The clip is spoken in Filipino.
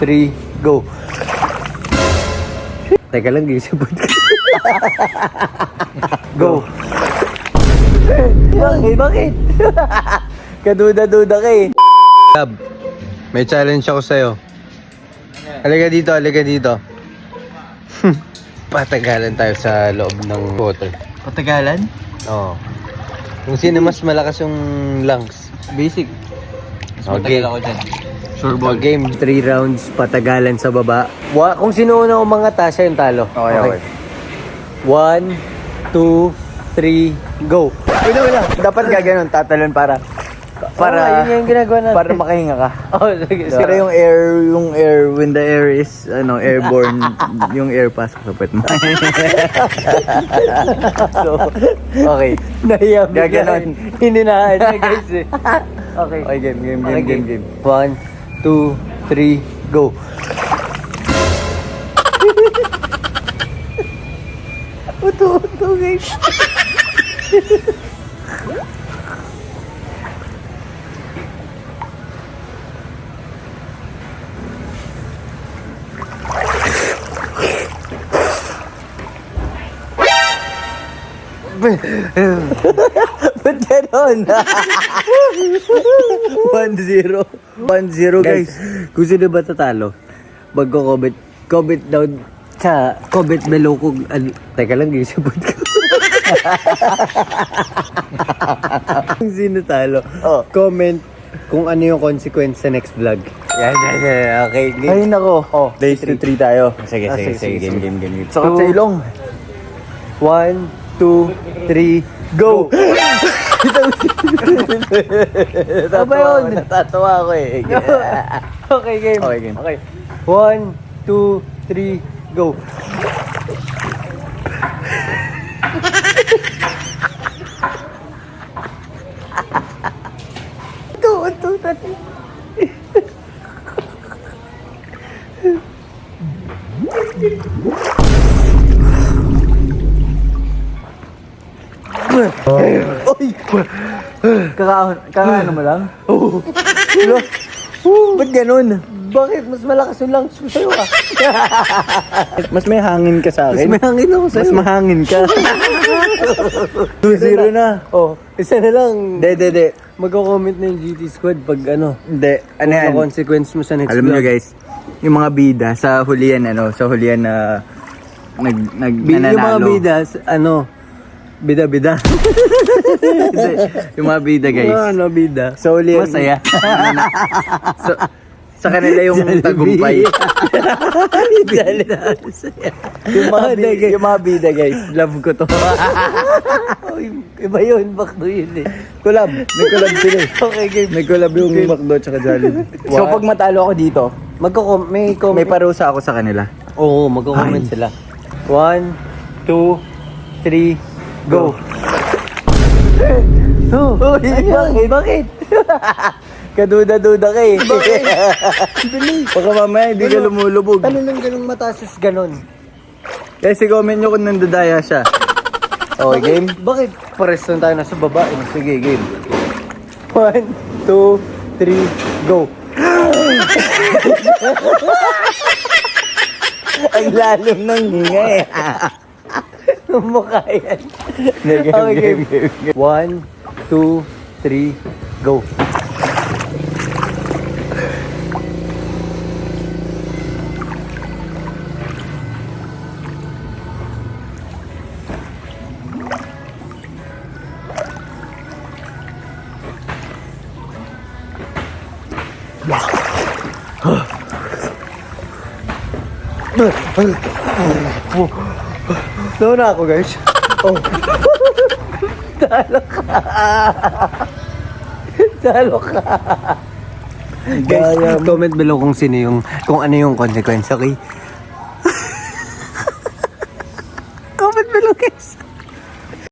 3, go. Teka lang, gisipot ka. Go. Bakit? Kaduda-duda ka eh. Gab, may challenge ako sa'yo. Halika dito. Patagalan tayo sa loob ng water. Patagalan? Oo. Kung sino mas malakas yung lungs. Basic. Mas Okay. matagal ako dyan. Sure ball. Game, 3 rounds, patagalan sa baba. Kung sino una umangata, siya yung talo. Okay. 1, 2, 3, go. Wala. Dapat gaganon, tatalon para Yun yung ginagawa natin. para makahinga ka. Oh, sige. Pero yung air, when the air is, airborne, yung air pasok sa puwet mo. So, okay. Nahiya mo Gaganon. Hininaan na guys eh. Okay. Okay, game. 1, 2, 3, go. Uto guys. Ba't ganon? 1-0. 1-0 guys. Kung sino ba tatalo, comment down sa comment below kung teka lang, gisipot ko. Kung sino talo, comment kung ano yung consequence sa next vlog. Yan. Okay. Ay nako. Day 3 tayo. Sige. Game. Sakot sa ilong. 1, 2, 3, go! Ano ba yun? Natatawa ako eh. Okay, game. Okay. 1, 2, 3, go! Ito. Oy! Kakaano mo lang? Ba't ganun? Bakit? Mas malakas yung lungs mo sa'yo ah. Mas may hangin ka sa Mas akin. may hangin ako Mas sa'yo. mahangin ka. 2-0 na. Oh, isa na lang. De. Magko-comment na yung GT Squad pag ano. Hindi. Ano yan? Ano consequence mo sa next Alam vlog. nyo guys, yung mga bida sa hulihan na Yung mga nananalo. bida, bida. Hindi, yung mga bida guys. Ano, bida? Sa hulihan. Masaya. So, sa kanila yung tagumpay. yung mga bida guys, love ko to. Iba yun, bakdo yun eh. Collab. May collab sila eh. Okay, game. May collab yung McDo tsaka Jollibee. So pag matalo ako dito, May comment. may parusa ako sa kanila. Oo, magko-comment sila. 1, 2, 3, go! Bakit? Kaduda-duda ka eh. Baka mamaya hindi ka lumulubog. Ano lang ganun mataas is ganun? Kasi comment nyo kung nandadaya siya. Okay, game? Bakit? Pares lang tayo nasa baba eh. Sige, game. 1, 2, 3, go! Ang lalim ng hinga eh. Mukha yan. Okay, game. 1, 2, 3, go! Nauna ako guys. Oh. Talo ka. Guys, comment below kung ano yung consequence, okay?